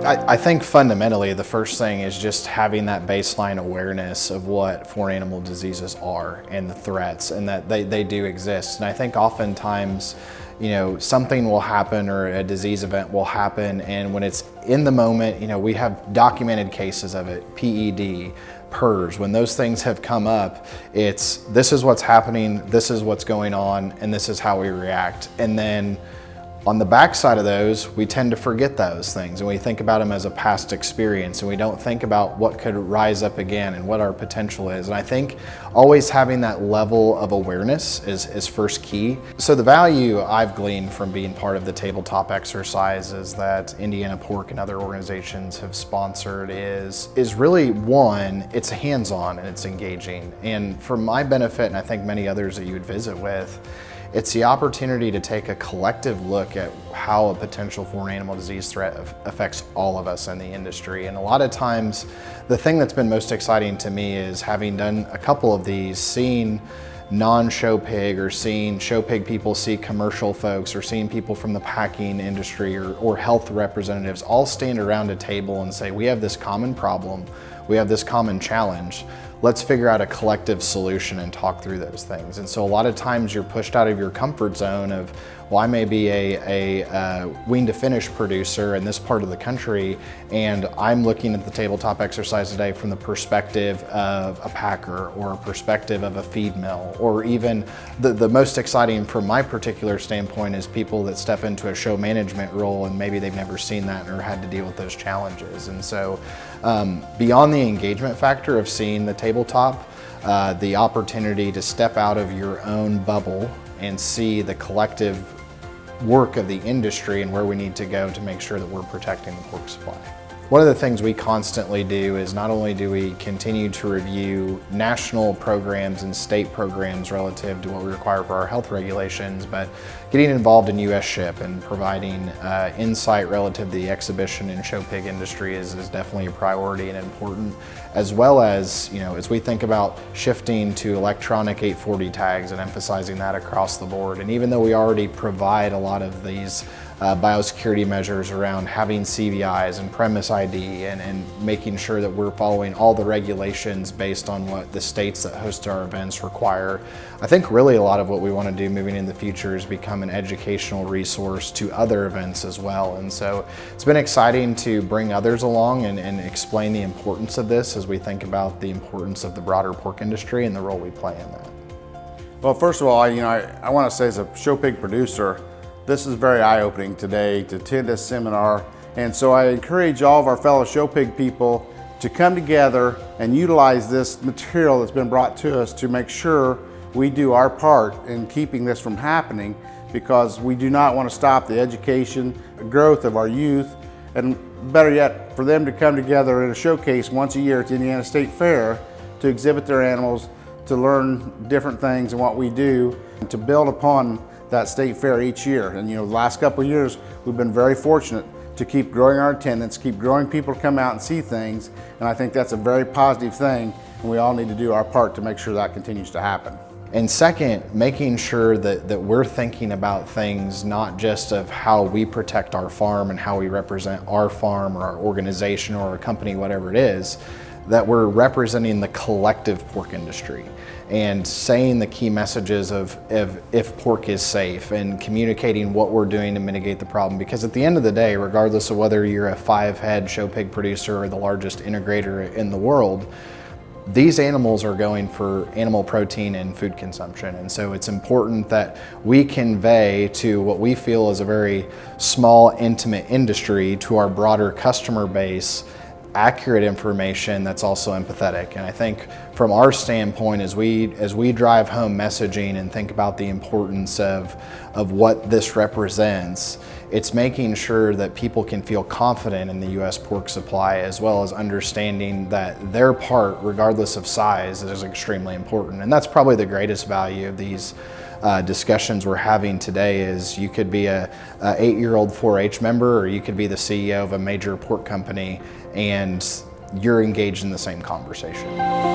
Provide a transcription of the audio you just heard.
I think fundamentally the first thing is just having that baseline awareness of what foreign animal diseases are and the threats, and that they do exist. And I think oftentimes, you know, something will happen or a disease event will happen, and when it's in the moment, you know, we have documented cases of it, PED, PERS, when those things have come up, it's this is what's happening, this is what's going on, and this is how we react. And then on the backside of those, we tend to forget those things and we think about them as a past experience, and we don't think about what could rise up again and what our potential is. And I think always having that level of awareness is first key. So the value I've gleaned from being part of the tabletop exercises that Indiana Pork and other organizations have sponsored is really, one, it's hands-on and it's engaging. And for my benefit, and I think many others that you would visit with, it's the opportunity to take a collective look at how a potential foreign animal disease threat affects all of us in the industry. And a lot of times, the thing that's been most exciting to me is having done a couple of these, seeing non-Showpig or seeing Showpig people see commercial folks or seeing people from the packing industry or health representatives all stand around a table and say, we have this common problem, we have this common challenge. Let's figure out a collective solution and talk through those things. And so a lot of times you're pushed out of your comfort zone of, well, I may be a wean to finish producer in this part of the country, and I'm looking at the tabletop exercise today from the perspective of a packer or a perspective of a feed mill, or even the most exciting from my particular standpoint is people that step into a show management role and maybe they've never seen that or had to deal with those challenges. And so beyond the engagement factor of seeing the tabletop, the opportunity to step out of your own bubble and see the collective work of the industry and where we need to go to make sure that we're protecting the pork supply. One of the things we constantly do is not only do we continue to review national programs and state programs relative to what we require for our health regulations, but getting involved in US SHIP and providing insight relative to the exhibition and Showpig industry is definitely a priority and important, as well as, you know, as we think about shifting to electronic 840 tags and emphasizing that across the board. And even though we already provide a lot of these biosecurity measures around having CVIs and premise ID and making sure that we're following all the regulations based on what the states that host our events require. I think really a lot of what we want to do moving in the future is become an educational resource to other events as well. And so it's been exciting to bring others along and explain the importance of this as we think about the importance of the broader pork industry and the role we play in that. Well, first of all, I want to say as a Showpig producer, this is very eye-opening today to attend this seminar, and so I encourage all of our fellow Showpig people to come together and utilize this material that's been brought to us to make sure we do our part in keeping this from happening, because we do not want to stop the education, the growth of our youth, and better yet, for them to come together in a showcase once a year at the Indiana State Fair to exhibit their animals, to learn different things and what we do, and to build upon that state fair each year. And the last couple of years, we've been very fortunate to keep growing our attendance, keep growing people to come out and see things, and I think that's a very positive thing, and we all need to do our part to make sure that continues to happen. And second, making sure that we're thinking about things not just of how we protect our farm and how we represent our farm or our organization or our company, whatever it is, that we're representing the collective pork industry and saying the key messages of if pork is safe and communicating what we're doing to mitigate the problem. Because at the end of the day, regardless of whether you're a 5-head Showpig producer or the largest integrator in the world, these animals are going for animal protein and food consumption. And so it's important that we convey to what we feel is a very small, intimate industry to our broader customer base accurate information that's also empathetic. And I think from our standpoint, as we drive home messaging and think about the importance of what this represents, it's making sure that people can feel confident in the U.S. pork supply, as well as understanding that their part, regardless of size, is extremely important. And that's probably the greatest value of these discussions we're having today. Is you could be a 8-year-old 4-H member, or you could be the CEO of a major pork company, and you're engaged in the same conversation.